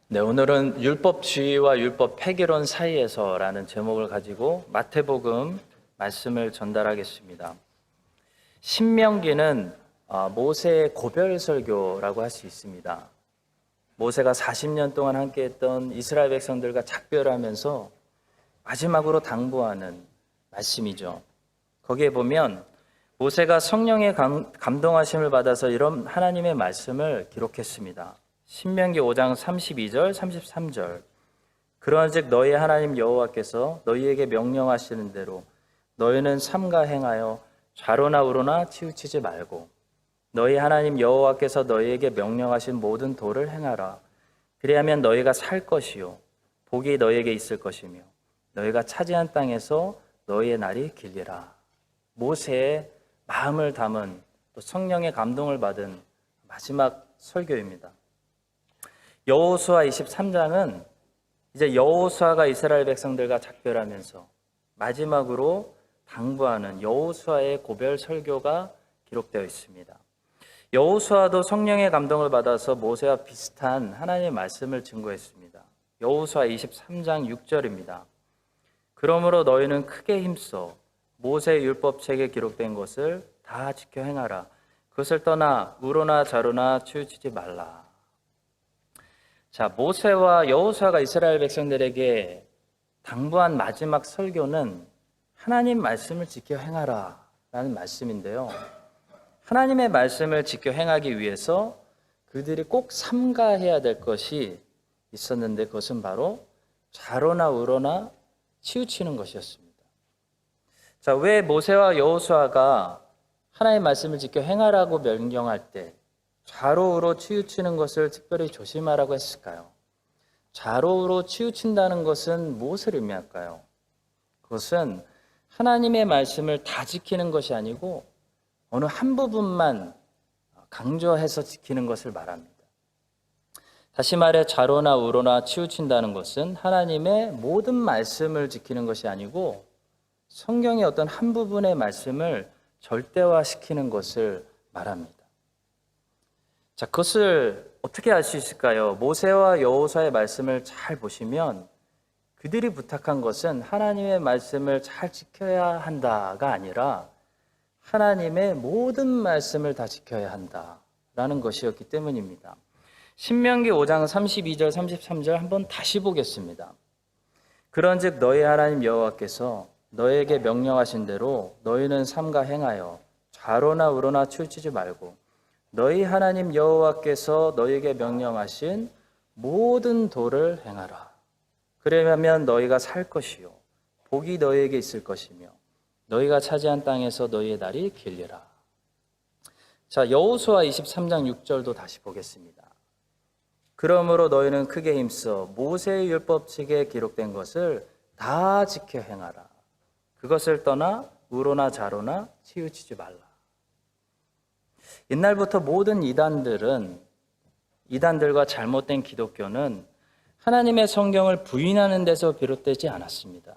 네, 오늘은 율법주의와 율법 폐기론 사이에서라는 제목을 가지고 마태복음 말씀을 전달하겠습니다. 신명기는 모세의 고별설교라고 할 수 있습니다. 모세가 40년 동안 함께했던 이스라엘 백성들과 작별하면서 마지막으로 당부하는 말씀이죠. 거기에 보면 모세가 성령의 감동하심을 받아서 이런 하나님의 말씀을 기록했습니다. 신명기 5장 32절, 33절. 그러한즉 너희 하나님 여호와께서 너희에게 명령하시는 대로 너희는 삼가 행하여 좌로나 우로나 치우치지 말고 너희 하나님 여호와께서 너희에게 명령하신 모든 도를 행하라. 그리하면 너희가 살 것이요 복이 너희에게 있을 것이며 너희가 차지한 땅에서 너희의 날이 길리라. 모세의 마음을 담은 또 성령의 감동을 받은 마지막 설교입니다. 여호수아 23장은 이제 여호수아가 이스라엘 백성들과 작별하면서 마지막으로 당부하는 여호수아의 고별 설교가 기록되어 있습니다. 여호수아도 성령의 감동을 받아서 모세와 비슷한 하나님의 말씀을 증거했습니다. 여호수아 23장 6절입니다. 그러므로 너희는 크게 힘써 모세의 율법책에 기록된 것을 다 지켜 행하라. 그것을 떠나 우로나 좌로나 치우치지 말라. 자, 모세와 여호수아가 이스라엘 백성들에게 당부한 마지막 설교는 하나님 말씀을 지켜 행하라 라는 말씀인데요. 하나님의 말씀을 지켜 행하기 위해서 그들이 꼭 삼가해야 될 것이 있었는데 그것은 바로 좌로나 우로나 치우치는 것이었습니다. 자, 왜 모세와 여호수아가 하나님의 말씀을 지켜 행하라고 명령할 때 좌로 우로 치우치는 것을 특별히 조심하라고 했을까요? 좌로 우로 치우친다는 것은 무엇을 의미할까요? 그것은 하나님의 말씀을 다 지키는 것이 아니고 어느 한 부분만 강조해서 지키는 것을 말합니다. 다시 말해 좌로나 우로나 치우친다는 것은 하나님의 모든 말씀을 지키는 것이 아니고 성경의 어떤 한 부분의 말씀을 절대화시키는 것을 말합니다. 자, 그것을 어떻게 알 수 있을까요? 모세와 여호수아의 말씀을 잘 보시면 그들이 부탁한 것은 하나님의 말씀을 잘 지켜야 한다가 아니라 하나님의 모든 말씀을 다 지켜야 한다라는 것이었기 때문입니다. 신명기 5장 32절 33절 한번 다시 보겠습니다. 그런즉 너희 하나님 여호와께서 너에게 명령하신 대로 너희는 삼가 행하여 좌로나 우로나 치우치지 말고 너희 하나님 여호와께서 너희에게 명령하신 모든 도를 행하라. 그러면 너희가 살 것이요 복이 너희에게 있을 것이며 너희가 차지한 땅에서 너희의 날이 길리라. 자, 여호수아 23장 6절도 다시 보겠습니다. 그러므로 너희는 크게 힘써 모세의 율법책에 기록된 것을 다 지켜 행하라. 그것을 떠나 우로나 좌로나 치우치지 말라. 옛날부터 모든 이단들과 잘못된 기독교는 하나님의 성경을 부인하는 데서 비롯되지 않았습니다.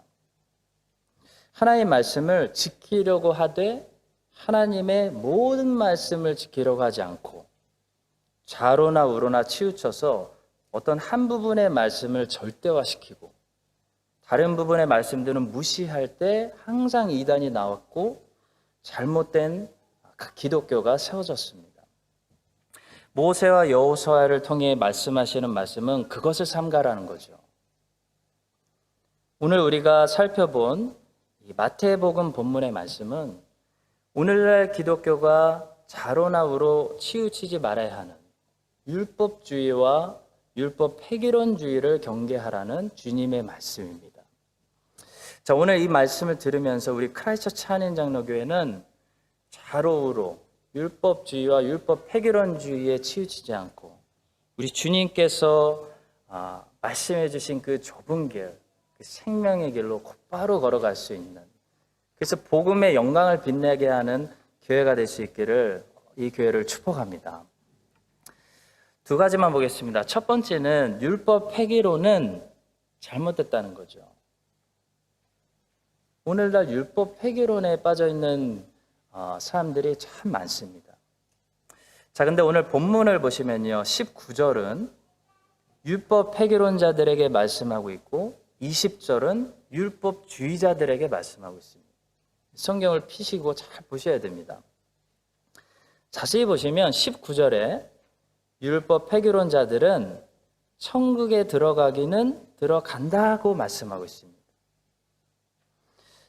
하나님의 말씀을 지키려고 하되 하나님의 모든 말씀을 지키려고 하지 않고 좌로나 우로나 치우쳐서 어떤 한 부분의 말씀을 절대화시키고 다른 부분의 말씀들은 무시할 때 항상 이단이 나왔고 잘못된 기독교가 세워졌습니다. 모세와 여호수아를 통해 말씀하시는 말씀은 그것을 삼가라는 거죠. 오늘 우리가 살펴본 이 마태복음 본문의 말씀은 오늘날 기독교가 좌로나 우로 치우치지 말아야 하는 율법주의와 율법 폐기론주의를 경계하라는 주님의 말씀입니다. 자, 오늘 이 말씀을 들으면서 우리 크라이스트처치 한인장로교회는 좌로 우로 율법주의와 율법 폐기론주의에 치우치지 않고 우리 주님께서 말씀해 주신 그 좁은 길, 그 생명의 길로 곧바로 걸어갈 수 있는, 그래서 복음의 영광을 빛내게 하는 교회가 될 수 있기를 이 교회를 축복합니다. 두 가지만 보겠습니다. 첫 번째는 율법 폐기론은 잘못됐다는 거죠. 오늘날 율법 폐기론에 빠져 있는 사람들이 참 많습니다. 자, 근데 오늘 본문을 보시면요, 19절은 율법 폐기론자들에게 말씀하고 있고 20절은 율법주의자들에게 말씀하고 있습니다. 성경을 피시고 잘 보셔야 됩니다. 자세히 보시면 19절에 율법 폐기론자들은 천국에 들어가기는 들어간다고 말씀하고 있습니다.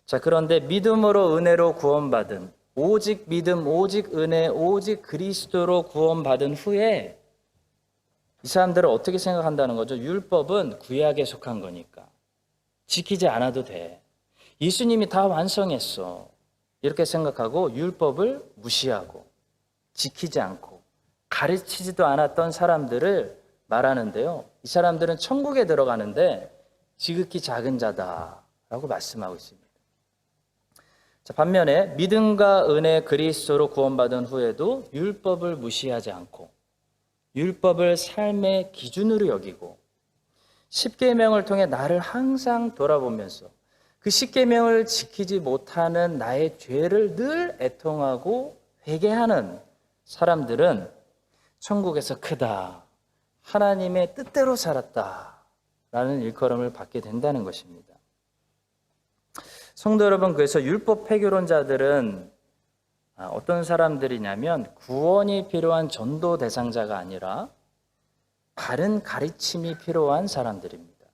자, 그런데 믿음으로 은혜로 구원받은, 오직 믿음, 오직 은혜, 오직 그리스도로 구원받은 후에 이 사람들은 어떻게 생각한다는 거죠? 율법은 구약에 속한 거니까 지키지 않아도 돼. 예수님이 다 완성했어. 이렇게 생각하고 율법을 무시하고 지키지 않고 가르치지도 않았던 사람들을 말하는데요. 이 사람들은 천국에 들어가는데 지극히 작은 자다라고 말씀하고 있습니다. 자, 반면에 믿음과 은혜 그리스도로 구원받은 후에도 율법을 무시하지 않고 율법을 삶의 기준으로 여기고 십계명을 통해 나를 항상 돌아보면서 그 십계명을 지키지 못하는 나의 죄를 늘 애통하고 회개하는 사람들은 천국에서 크다, 하나님의 뜻대로 살았다라는 일컬음을 받게 된다는 것입니다. 성도 여러분, 그래서 율법 폐교론자들은 어떤 사람들이냐면 구원이 필요한 전도 대상자가 아니라 바른 가르침이 필요한 사람들입니다.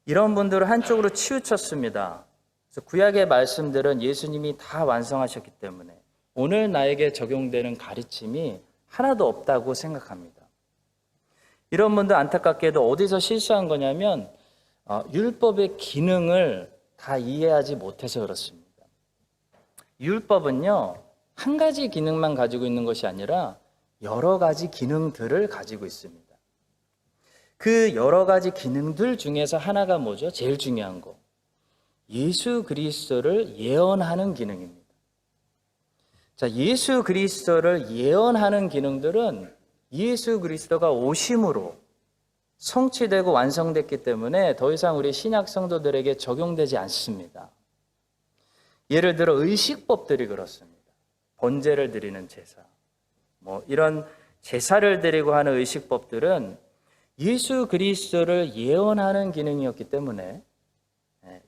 이런 분들을 한쪽으로 치우쳤습니다. 그래서 구약의 말씀들은 예수님이 다 완성하셨기 때문에 오늘 나에게 적용되는 가르침이 하나도 없다고 생각합니다. 이런 분들 안타깝게도 어디서 실수한 거냐면 율법의 기능을 다 이해하지 못해서 그렇습니다. 율법은요, 한 가지 기능만 가지고 있는 것이 아니라 여러 가지 기능들을 가지고 있습니다. 그 여러 가지 기능들 중에서 하나가 뭐죠? 제일 중요한 거. 예수 그리스도를 예언하는 기능입니다. 자, 예수 그리스도를 예언하는 기능들은 예수 그리스도가 오심으로 성취되고 완성됐기 때문에 더 이상 우리 신약 성도들에게 적용되지 않습니다. 예를 들어 의식법들이 그렇습니다. 번제를 드리는 제사, 이런 제사를 드리고 하는 의식법들은 예수 그리스도를 예언하는 기능이었기 때문에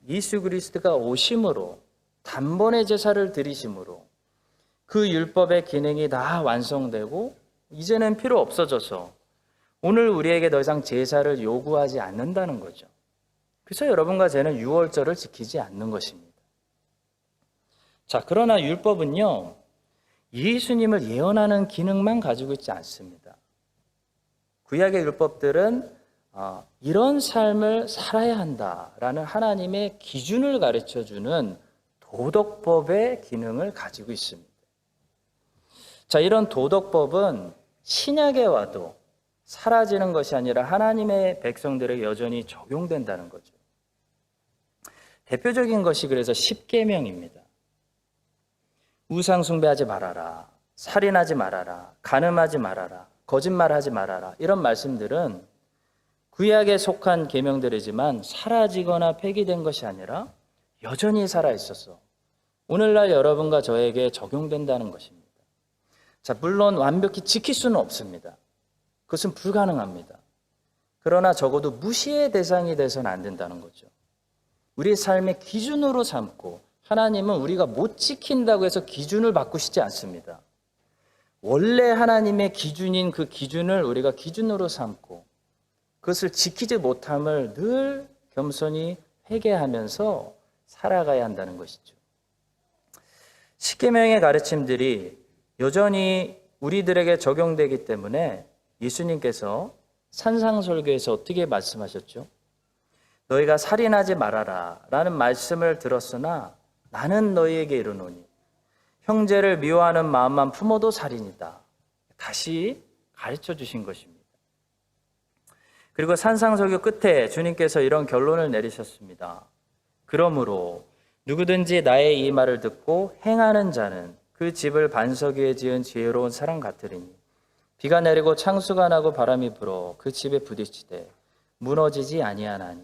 예수 그리스도가 오심으로 단번에 제사를 드리심으로 그 율법의 기능이 다 완성되고 이제는 필요 없어져서 오늘 우리에게 더 이상 제사를 요구하지 않는다는 거죠. 그래서 여러분과 저는 유월절을 지키지 않는 것입니다. 자, 그러나 율법은요, 예수님을 예언하는 기능만 가지고 있지 않습니다. 구약의 율법들은 이런 삶을 살아야 한다라는 하나님의 기준을 가르쳐주는 도덕법의 기능을 가지고 있습니다. 자, 이런 도덕법은 신약에 와도 사라지는 것이 아니라 하나님의 백성들에게 여전히 적용된다는 거죠. 대표적인 것이 그래서 십계명입니다. 우상 숭배하지 말아라, 살인하지 말아라, 간음하지 말아라, 거짓말하지 말아라, 이런 말씀들은 구약에 속한 계명들이지만 사라지거나 폐기된 것이 아니라 여전히 살아있어서 오늘날 여러분과 저에게 적용된다는 것입니다. 자, 물론 완벽히 지킬 수는 없습니다. 그것은 불가능합니다. 그러나 적어도 무시의 대상이 돼서는 안 된다는 거죠. 우리의 삶의 기준으로 삼고 하나님은 우리가 못 지킨다고 해서 기준을 바꾸시지 않습니다. 원래 하나님의 기준인 그 기준을 우리가 기준으로 삼고 그것을 지키지 못함을 늘 겸손히 회개하면서 살아가야 한다는 것이죠. 십계명의 가르침들이 여전히 우리들에게 적용되기 때문에 예수님께서 산상설교에서 어떻게 말씀하셨죠? 너희가 살인하지 말아라 라는 말씀을 들었으나 나는 너희에게 이르노니 형제를 미워하는 마음만 품어도 살인이다. 다시 가르쳐 주신 것입니다. 그리고 산상설교 끝에 주님께서 이런 결론을 내리셨습니다. 그러므로 누구든지 나의 이 말을 듣고 행하는 자는 그 집을 반석 위에 지은 지혜로운 사람 같으리니 비가 내리고 창수가 나고 바람이 불어 그 집에 부딪히되 무너지지 아니하나니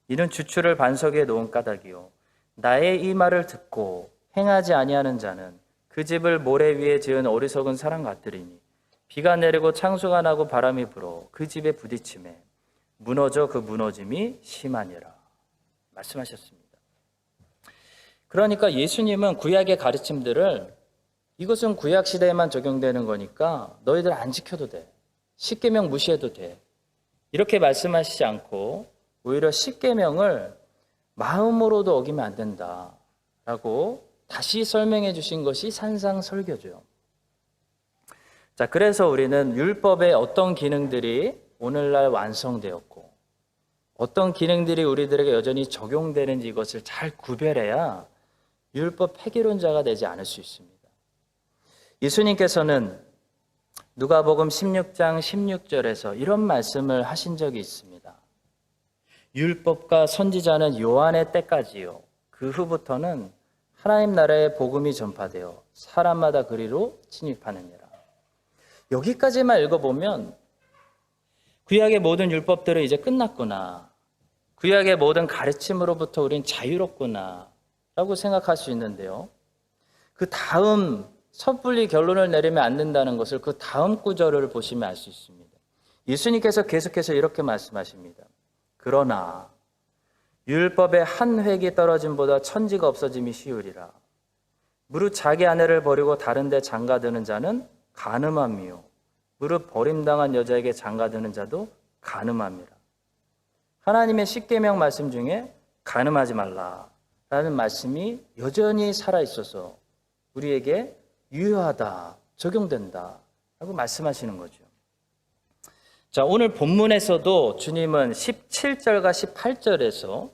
이는 주추를 반석 위에 놓은 까닭이요 나의 이 말을 듣고 행하지 아니하는 자는 그 집을 모래 위에 지은 어리석은 사람 같으리니 비가 내리고 창수가 나고 바람이 불어 그 집에 부딪힘에 무너져 그 무너짐이 심하니라 말씀하셨습니다. 그러니까 예수님은 구약의 가르침들을 이것은 구약 시대에만 적용되는 거니까 너희들 안 지켜도 돼. 십계명 무시해도 돼. 이렇게 말씀하시지 않고 오히려 십계명을 마음으로도 어기면 안 된다라고 다시 설명해 주신 것이 산상설교죠. 자, 그래서 우리는 율법의 어떤 기능들이 오늘날 완성되었고 어떤 기능들이 우리들에게 여전히 적용되는지 이것을 잘 구별해야 율법 폐기론자가 되지 않을 수 있습니다. 예수님께서는 누가복음 16장 16절에서 이런 말씀을 하신 적이 있습니다. 율법과 선지자는 요한의 때까지요. 그 후부터는 하나님 나라의 복음이 전파되어 사람마다 그리로 진입하느니라. 여기까지만 읽어보면 구약의 모든 율법들은 이제 끝났구나. 구약의 모든 가르침으로부터 우린 자유롭구나 라고 생각할 수 있는데요. 그 다음 섣불리 결론을 내리면 안 된다는 것을 그 다음 구절을 보시면 알 수 있습니다. 예수님께서 계속해서 이렇게 말씀하십니다. 그러나 율법의 한 획이 떨어짐보다 천지가 없어짐이 쉬우리라. 무릇 자기 아내를 버리고 다른 데 장가드는 자는 간음함이요 무릇 버림당한 여자에게 장가드는 자도 간음함이라. 하나님의 십계명 말씀 중에 간음하지 말라라는 말씀이 여전히 살아있어서 우리에게 유효하다, 적용된다 라고 말씀하시는 거죠. 자, 오늘 본문에서도 주님은 17절과 18절에서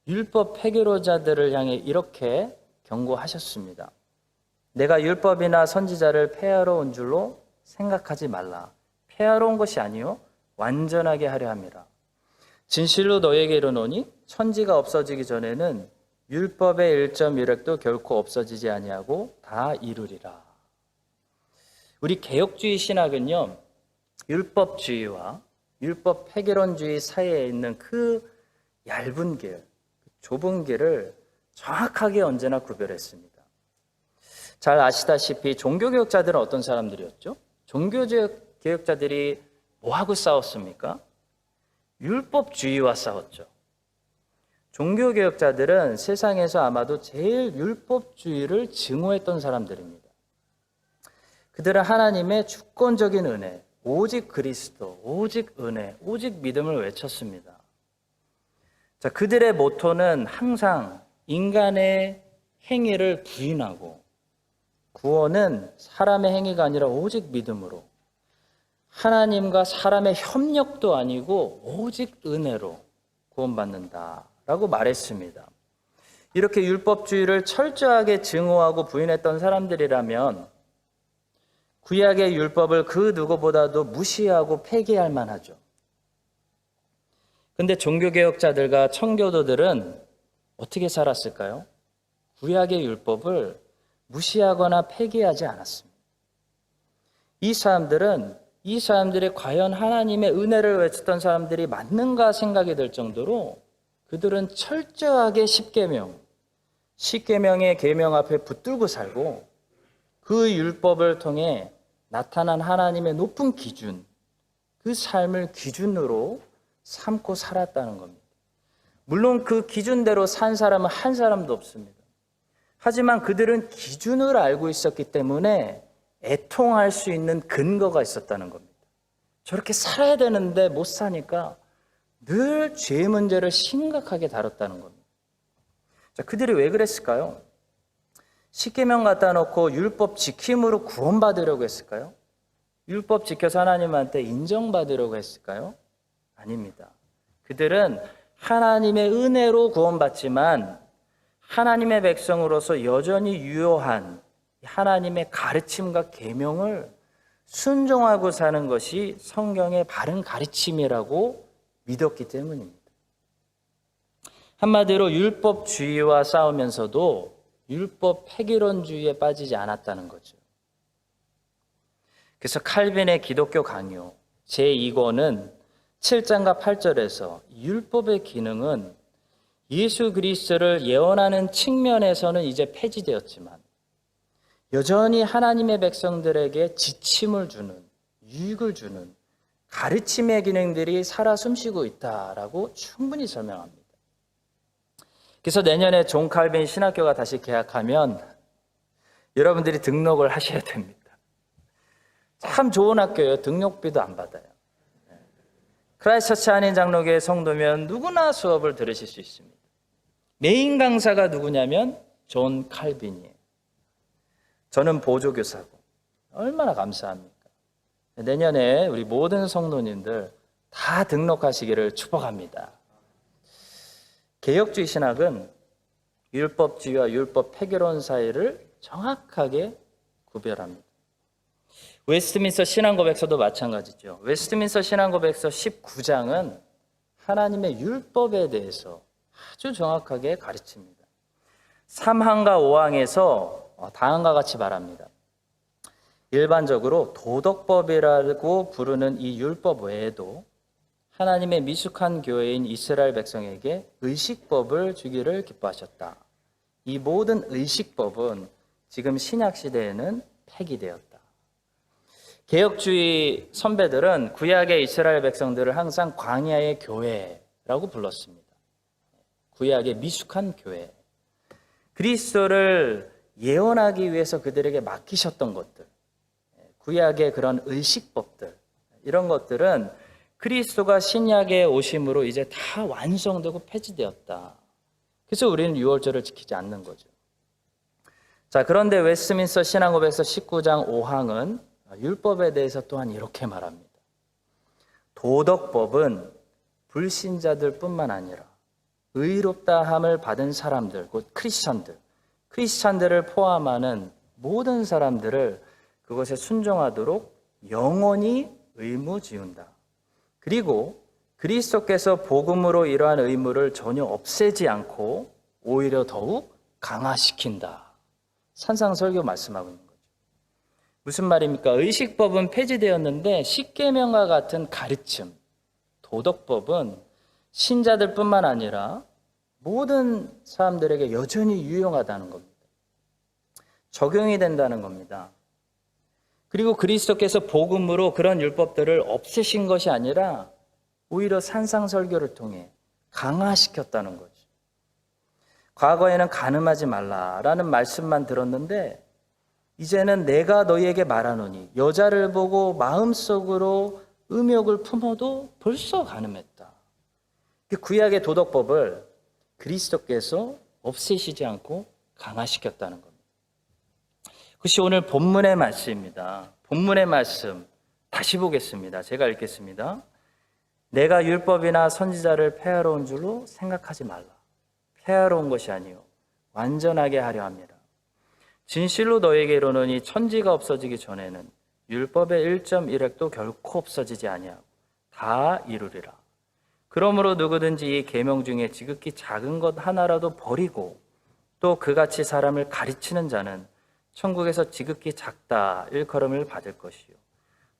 율법 폐기로자들을 향해 이렇게 경고하셨습니다. 내가 율법이나 선지자를 폐하러 온 줄로 생각하지 말라. 폐하러 온 것이 아니요 완전하게 하려 함이라. 진실로 너에게 이르노니 천지가 없어지기 전에는 율법의 1.1획도 결코 없어지지 아니하고 다 이루리라. 우리 개혁주의 신학은요, 율법주의와 율법 폐기론주의 사이에 있는 그 얇은 길, 좁은 길을 정확하게 언제나 구별했습니다. 잘 아시다시피 종교개혁자들은 어떤 사람들이었죠? 종교개혁자들이 뭐하고 싸웠습니까? 율법주의와 싸웠죠. 종교개혁자들은 세상에서 아마도 제일 율법주의를 증오했던 사람들입니다. 그들은 하나님의 주권적인 은혜, 오직 그리스도, 오직 은혜, 오직 믿음을 외쳤습니다. 자, 그들의 모토는 항상 인간의 행위를 부인하고 구원은 사람의 행위가 아니라 오직 믿음으로 하나님과 사람의 협력도 아니고 오직 은혜로 구원받는다라고 말했습니다. 이렇게 율법주의를 철저하게 증오하고 부인했던 사람들이라면 구약의 율법을 그 누구보다도 무시하고 폐기할 만하죠. 근데 종교개혁자들과 청교도들은 어떻게 살았을까요? 구약의 율법을 무시하거나 폐기하지 않았습니다. 이 사람들이 과연 하나님의 은혜를 외쳤던 사람들이 맞는가 생각이 들 정도로 그들은 철저하게 십계명의 계명 앞에 붙들고 살고 그 율법을 통해 나타난 하나님의 높은 기준, 그 삶을 기준으로 삼고 살았다는 겁니다. 물론 그 기준대로 산 사람은 한 사람도 없습니다. 하지만 그들은 기준을 알고 있었기 때문에 애통할 수 있는 근거가 있었다는 겁니다. 저렇게 살아야 되는데 못 사니까 늘 죄의 문제를 심각하게 다뤘다는 겁니다. 자, 그들이 왜 그랬을까요? 십계명 갖다 놓고 율법 지킴으로 구원받으려고 했을까요? 율법 지켜서 하나님한테 인정받으려고 했을까요? 아닙니다. 그들은 하나님의 은혜로 구원받지만 하나님의 백성으로서 여전히 유효한 하나님의 가르침과 계명을 순종하고 사는 것이 성경의 바른 가르침이라고 믿었기 때문입니다. 한마디로 율법주의와 싸우면서도 율법 폐기론주의에 빠지지 않았다는 거죠. 그래서 칼빈의 기독교 강요 제2권은 7장과 8절에서 율법의 기능은 예수 그리스도를 예언하는 측면에서는 이제 폐지되었지만 여전히 하나님의 백성들에게 지침을 주는 유익을 주는 가르침의 기능들이 살아 숨쉬고 있다라고 충분히 설명합니다. 그래서 내년에 존 칼빈 신학교가 다시 개학하면 여러분들이 등록을 하셔야 됩니다. 참 좋은 학교예요. 등록비도 안 받아요. 크라이스처치 한인 장로교회 성도면 누구나 수업을 들으실 수 있습니다. 메인 강사가 누구냐면 존 칼빈이에요. 저는 보조교사고 얼마나 감사합니까? 내년에 우리 모든 성도님들 다 등록하시기를 축복합니다. 개혁주의 신학은 율법주의와 율법 폐교론 사이를 정확하게 구별합니다. 웨스트민스터 신앙고백서도 마찬가지죠. 웨스트민스터 신앙고백서 19장은 하나님의 율법에 대해서 아주 정확하게 가르칩니다. 3항과 5항에서 다음과 같이 말합니다. 일반적으로 도덕법이라고 부르는 이 율법 외에도 하나님의 미숙한 교회인 이스라엘 백성에게 의식법을 주기를 기뻐하셨다. 이 모든 의식법은 지금 신약 시대에는 폐기되었다. 개혁주의 선배들은 구약의 이스라엘 백성들을 항상 광야의 교회라고 불렀습니다. 구약의 미숙한 교회. 그리스도를 예언하기 위해서 그들에게 맡기셨던 것들, 구약의 그런 의식법들, 이런 것들은 그리스도가 신약에 오심으로 이제 다 완성되고 폐지되었다. 그래서 우리는 유월절을 지키지 않는 거죠. 자, 그런데 웨스트민스터 신앙고백서 19장 5항은 율법에 대해서 또한 이렇게 말합니다. 도덕법은 불신자들 뿐만 아니라 의롭다함을 받은 사람들, 곧 크리스찬들을 포함하는 모든 사람들을 그것에 순종하도록 영원히 의무지운다. 그리고 그리스도께서 복음으로 이러한 의무를 전혀 없애지 않고 오히려 더욱 강화시킨다. 산상설교 말씀하고 있는 거죠. 무슨 말입니까? 의식법은 폐지되었는데 십계명과 같은 가르침, 도덕법은 신자들뿐만 아니라 모든 사람들에게 여전히 유용하다는 겁니다. 적용이 된다는 겁니다. 그리고 그리스도께서 복음으로 그런 율법들을 없애신 것이 아니라 오히려 산상설교를 통해 강화시켰다는 거죠. 과거에는 간음하지 말라라는 말씀만 들었는데 이제는 내가 너희에게 말하노니 여자를 보고 마음속으로 음욕을 품어도 벌써 간음했다. 구약의 도덕법을 그리스도께서 없애시지 않고 강화시켰다는 겁니다. 그것이 오늘 본문의 말씀입니다. 본문의 말씀 다시 보겠습니다. 제가 읽겠습니다. 내가 율법이나 선지자를 폐하러 온 줄로 생각하지 말라. 폐하러 온 것이 아니요 완전하게 하려 합니다. 진실로 너에게 이르노니 천지가 없어지기 전에는 율법의 1.1획도 결코 없어지지 아니하고 다 이루리라. 그러므로 누구든지 이 계명 중에 지극히 작은 것 하나라도 버리고 또 그같이 사람을 가르치는 자는 천국에서 지극히 작다 일컬음을 받을 것이요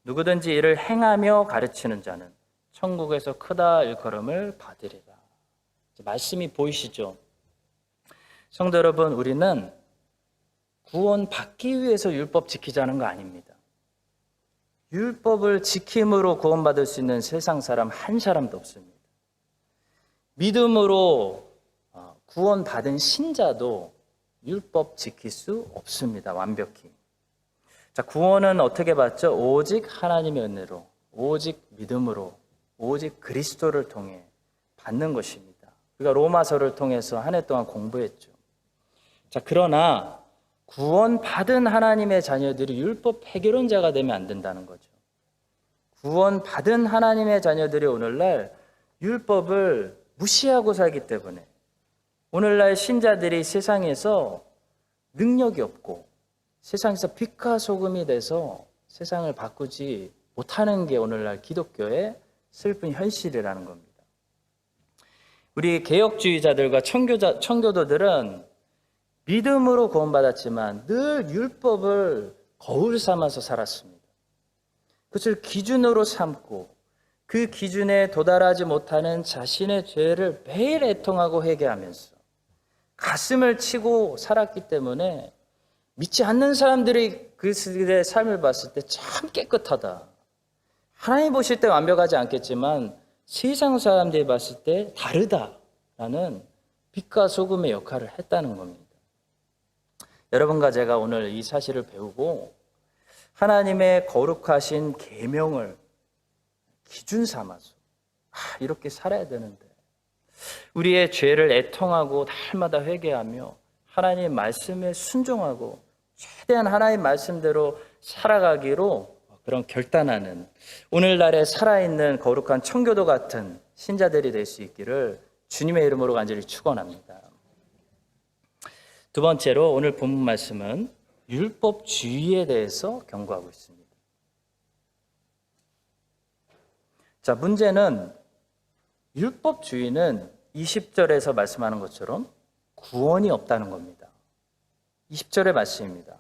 누구든지 이를 행하며 가르치는 자는 천국에서 크다 일컬음을 받으리라. 말씀이 보이시죠? 성도 여러분, 우리는 구원 받기 위해서 율법 지키자는 거 아닙니다. 율법을 지킴으로 구원받을 수 있는 세상 사람 한 사람도 없습니다. 믿음으로 구원받은 신자도 율법 지킬 수 없습니다. 완벽히. 자, 구원은 어떻게 받죠? 오직 하나님의 은혜로, 오직 믿음으로, 오직 그리스도를 통해 받는 것입니다. 우리가 로마서를 통해서 한 해 동안 공부했죠. 자, 그러나 구원받은 하나님의 자녀들이 율법 폐기론자가 되면 안 된다는 거죠. 구원받은 하나님의 자녀들이 오늘날 율법을 무시하고 살기 때문에 오늘날 신자들이 세상에서 능력이 없고 세상에서 빛과 소금이 돼서 세상을 바꾸지 못하는 게 오늘날 기독교의 슬픈 현실이라는 겁니다. 우리 개혁주의자들과 청교도들은 믿음으로 구원받았지만 늘 율법을 거울 삼아서 살았습니다. 그것을 기준으로 삼고 그 기준에 도달하지 못하는 자신의 죄를 매일 애통하고 회개하면서 가슴을 치고 살았기 때문에 믿지 않는 사람들이 그들의 삶을 봤을 때 참 깨끗하다, 하나님 보실 때 완벽하지 않겠지만 세상 사람들이 봤을 때 다르다라는 빛과 소금의 역할을 했다는 겁니다. 여러분과 제가 오늘 이 사실을 배우고 하나님의 거룩하신 계명을 기준 삼아서 이렇게 살아야 되는데, 우리의 죄를 애통하고 날마다 회개하며 하나님 말씀에 순종하고 최대한 하나님 말씀대로 살아가기로 그런 결단하는, 오늘날에 살아있는 거룩한 청교도 같은 신자들이 될 수 있기를 주님의 이름으로 간절히 축원합니다. 두 번째로 오늘 본문 말씀은 율법주의에 대해서 경고하고 있습니다. 자, 문제는 율법주의는 20절에서 말씀하는 것처럼 구원이 없다는 겁니다. 20절의 말씀입니다.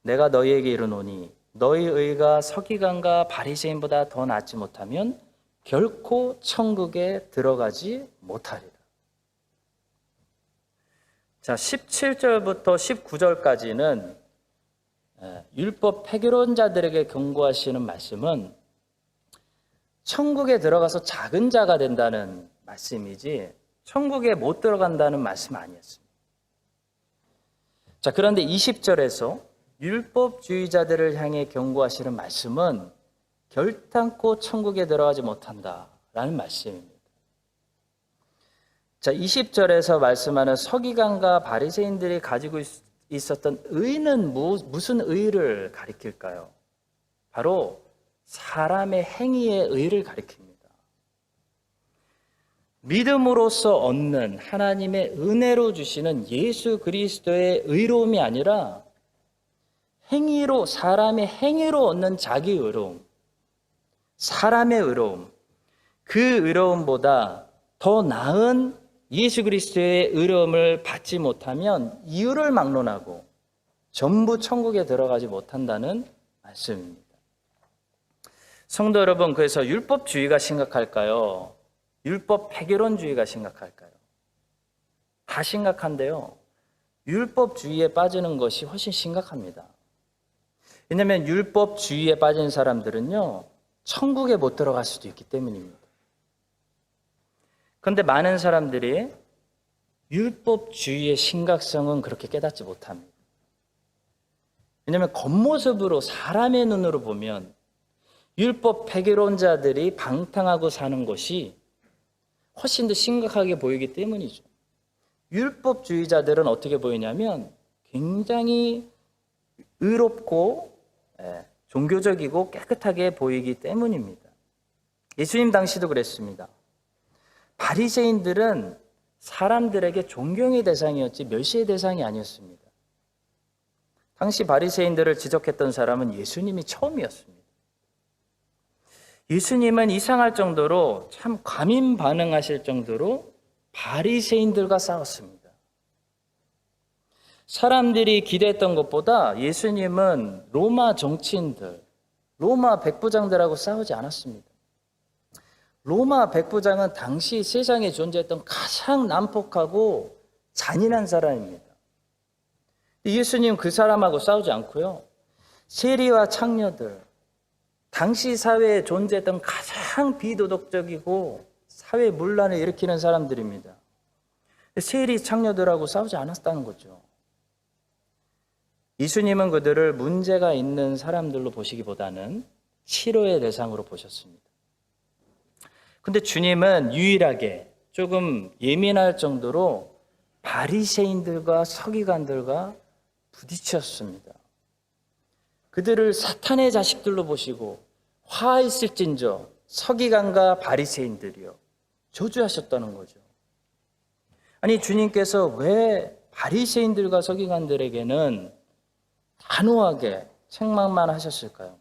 내가 너희에게 이르노니 너희 의가 서기관과 바리새인보다 더 낫지 못하면 결코 천국에 들어가지 못하리라. 자, 17절부터 19절까지는 율법 폐기론자들에게 경고하시는 말씀은 천국에 들어가서 작은 자가 된다는 말씀이지 천국에 못 들어간다는 말씀 아니었습니다. 자, 그런데 20절에서 율법주의자들을 향해 경고하시는 말씀은 결단코 천국에 들어가지 못한다라는 말씀입니다. 자, 20절에서 말씀하는 서기관과 바리새인들이 가지고 있었던 의는 무슨 의를 가리킬까요? 바로 사람의 행위의 의를 가리킵니다. 믿음으로써 얻는 하나님의 은혜로 주시는 예수 그리스도의 의로움이 아니라 행위로, 사람의 행위로 얻는 자기 의로움, 사람의 의로움, 그 의로움보다 더 나은 예수 그리스도의 의로움을 받지 못하면 이유를 막론하고 전부 천국에 들어가지 못한다는 말씀입니다. 성도 여러분, 그래서 율법주의가 심각할까요? 율법 폐기론주의가 심각할까요? 다 심각한데요, 율법주의에 빠지는 것이 훨씬 심각합니다. 왜냐하면 율법주의에 빠진 사람들은요, 천국에 못 들어갈 수도 있기 때문입니다. 그런데 많은 사람들이 율법주의의 심각성은 그렇게 깨닫지 못합니다. 왜냐하면 겉모습으로, 사람의 눈으로 보면 율법 폐기론자들이 방탕하고 사는 것이 훨씬 더 심각하게 보이기 때문이죠. 율법주의자들은 어떻게 보이냐면 굉장히 의롭고 종교적이고 깨끗하게 보이기 때문입니다. 예수님 당시도 그랬습니다. 바리새인들은 사람들에게 존경의 대상이었지 멸시의 대상이 아니었습니다. 당시 바리새인들을 지적했던 사람은 예수님이 처음이었습니다. 예수님은 이상할 정도로, 참 과민 반응하실 정도로 바리새인들과 싸웠습니다. 사람들이 기대했던 것보다 예수님은 로마 정치인들, 로마 백부장들하고 싸우지 않았습니다. 로마 백부장은 당시 세상에 존재했던 가장 난폭하고 잔인한 사람입니다. 예수님 그 사람하고 싸우지 않고요, 세리와 창녀들, 당시 사회에 존재했던 가장 비도덕적이고 사회 문란을 일으키는 사람들입니다. 세리 창녀들하고 싸우지 않았다는 거죠. 예수님은 그들을 문제가 있는 사람들로 보시기보다는 치료의 대상으로 보셨습니다. 근데 주님은 유일하게 조금 예민할 정도로 바리새인들과 서기관들과 부딪혔습니다. 그들을 사탄의 자식들로 보시고 화 있을진저 서기관과 바리새인들이요, 저주하셨다는 거죠. 아니, 주님께서 왜 바리새인들과 서기관들에게는 단호하게 책망만 하셨을까요?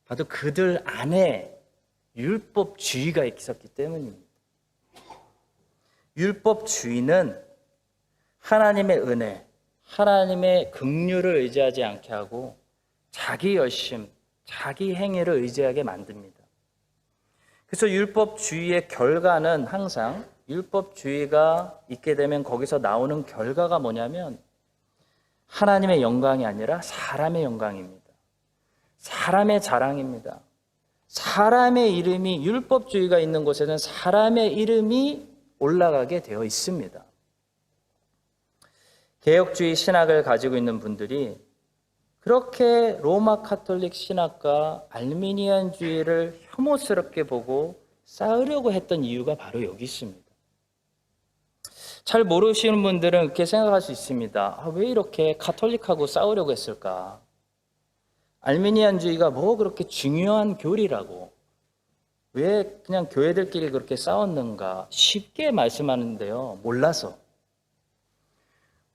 바로 그들 안에 율법주의가 있었기 때문입니다. 율법주의는 하나님의 은혜, 하나님의 긍휼을 의지하지 않게 하고 자기 열심, 자기 행위를 의지하게 만듭니다. 그래서 율법주의의 결과는 항상, 율법주의가 있게 되면 거기서 나오는 결과가 뭐냐면 하나님의 영광이 아니라 사람의 영광입니다. 사람의 자랑입니다. 사람의 이름이, 율법주의가 있는 곳에는 사람의 이름이 올라가게 되어 있습니다. 개혁주의 신학을 가지고 있는 분들이 그렇게 로마 카톨릭 신학과 알미니안주의를 혐오스럽게 보고 싸우려고 했던 이유가 바로 여기 있습니다. 잘 모르시는 분들은 그렇게 생각할 수 있습니다. 왜 이렇게 카톨릭하고 싸우려고 했을까? 알미니안주의가 뭐 그렇게 중요한 교리라고, 왜 그냥 교회들끼리 그렇게 싸웠는가? 쉽게 말씀하는데요, 몰라서.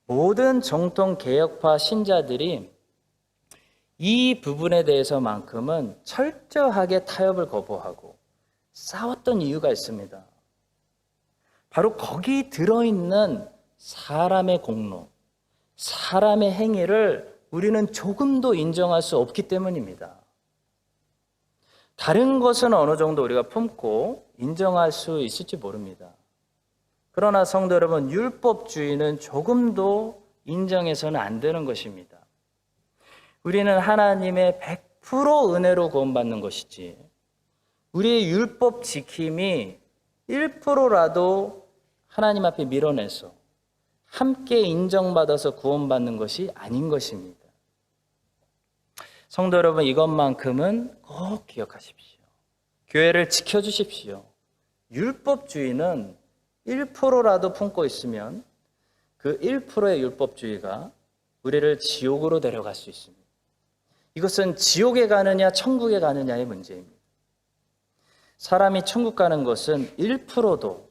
모든 정통 개혁파 신자들이 이 부분에 대해서만큼은 철저하게 타협을 거부하고 싸웠던 이유가 있습니다. 바로 거기 들어있는 사람의 공로, 사람의 행위를 우리는 조금도 인정할 수 없기 때문입니다. 다른 것은 어느 정도 우리가 품고 인정할 수 있을지 모릅니다. 그러나 성도 여러분, 율법주의는 조금도 인정해서는 안 되는 것입니다. 우리는 하나님의 100% 은혜로 구원받는 것이지, 우리의 율법 지킴이 1%라도 하나님 앞에 밀어내서 함께 인정받아서 구원받는 것이 아닌 것입니다. 성도 여러분, 이것만큼은 꼭 기억하십시오. 교회를 지켜주십시오. 율법주의는 1%라도 품고 있으면 그 1%의 율법주의가 우리를 지옥으로 데려갈 수 있습니다. 이것은 지옥에 가느냐 천국에 가느냐의 문제입니다. 사람이 천국 가는 것은 1%도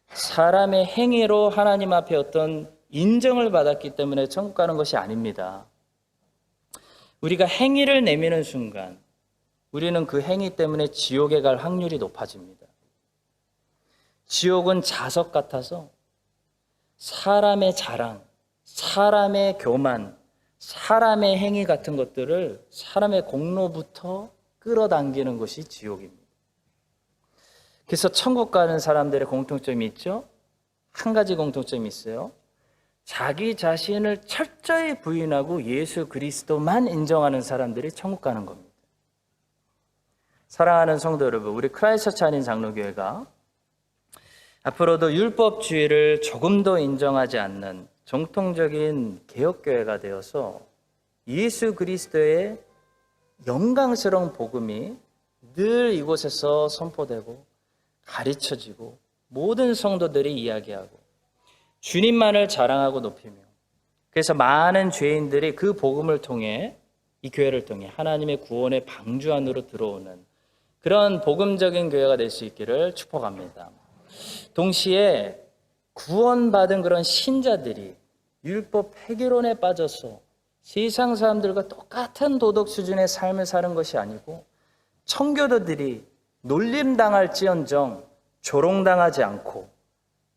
사람의 행위로 하나님 앞에 어떤 인정을 받았기 때문에 천국 가는 것이 아닙니다. 우리가 행위를 내미는 순간 우리는 그 행위 때문에 지옥에 갈 확률이 높아집니다. 지옥은 자석 같아서 사람의 자랑, 사람의 교만, 사람의 행위 같은 것들을 사람의 공로부터 끌어당기는 것이 지옥입니다. 그래서 천국 가는 사람들의 공통점이 있죠? 한 가지 공통점이 있어요. 자기 자신을 철저히 부인하고 예수 그리스도만 인정하는 사람들이 천국 가는 겁니다. 사랑하는 성도 여러분, 우리 크라이스트처치 한인 장로교회가 앞으로도 율법주의를 조금도 인정하지 않는 정통적인 개혁교회가 되어서 예수 그리스도의 영광스러운 복음이 늘 이곳에서 선포되고 가르쳐지고 모든 성도들이 이야기하고 주님만을 자랑하고 높이며, 그래서 많은 죄인들이 그 복음을 통해, 이 교회를 통해 하나님의 구원의 방주 안으로 들어오는 그런 복음적인 교회가 될 수 있기를 축복합니다. 동시에 구원받은 그런 신자들이 율법 폐기론에 빠져서 세상 사람들과 똑같은 도덕 수준의 삶을 사는 것이 아니고, 청교도들이 놀림당할지언정 조롱당하지 않고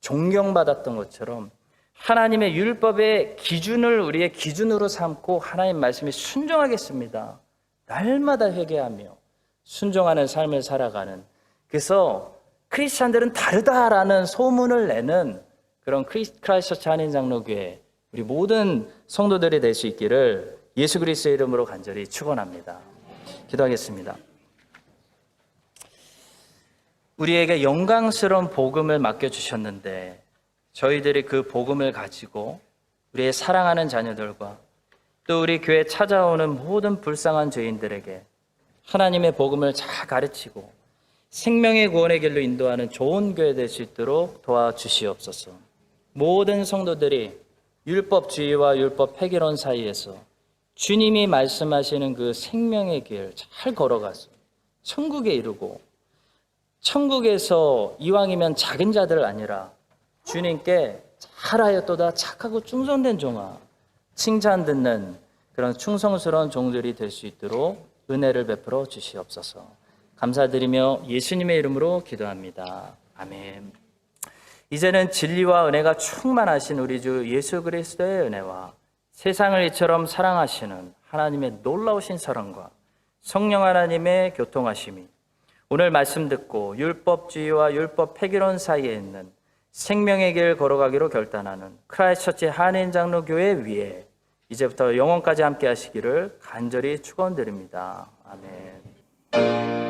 존경받았던 것처럼 하나님의 율법의 기준을 우리의 기준으로 삼고 하나님 말씀에 순종하겠습니다, 날마다 회개하며 순종하는 삶을 살아가는, 그래서 크리스찬들은 다르다라는 소문을 내는 그런 크라이스트처치 한인 장로교회 우리 모든 성도들이 될 수 있기를 예수 그리스도의 이름으로 간절히 축원합니다. 기도하겠습니다. 우리에게 영광스러운 복음을 맡겨주셨는데 저희들이 그 복음을 가지고 우리의 사랑하는 자녀들과 또 우리 교회에 찾아오는 모든 불쌍한 죄인들에게 하나님의 복음을 잘 가르치고 생명의 구원의 길로 인도하는 좋은 교회 될 수 있도록 도와주시옵소서. 모든 성도들이 율법주의와 율법 폐기론 사이에서 주님이 말씀하시는 그 생명의 길 잘 걸어가서 천국에 이르고, 천국에서 이왕이면 작은 자들 아니라 주님께 잘하였도다 착하고 충성된 종아 칭찬 듣는 그런 충성스러운 종들이 될 수 있도록 은혜를 베풀어 주시옵소서. 감사드리며 예수님의 이름으로 기도합니다. 아멘. 이제는 진리와 은혜가 충만하신 우리 주 예수 그리스도의 은혜와 세상을 이처럼 사랑하시는 하나님의 놀라우신 사랑과 성령 하나님의 교통하심이 오늘 말씀 듣고 율법주의와 율법 폐기론 사이에 있는 생명의 길 걸어가기로 결단하는 크라이스트처치 한인 장로교회 위에 이제부터 영원까지 함께 하시기를 간절히 축원드립니다. 아멘.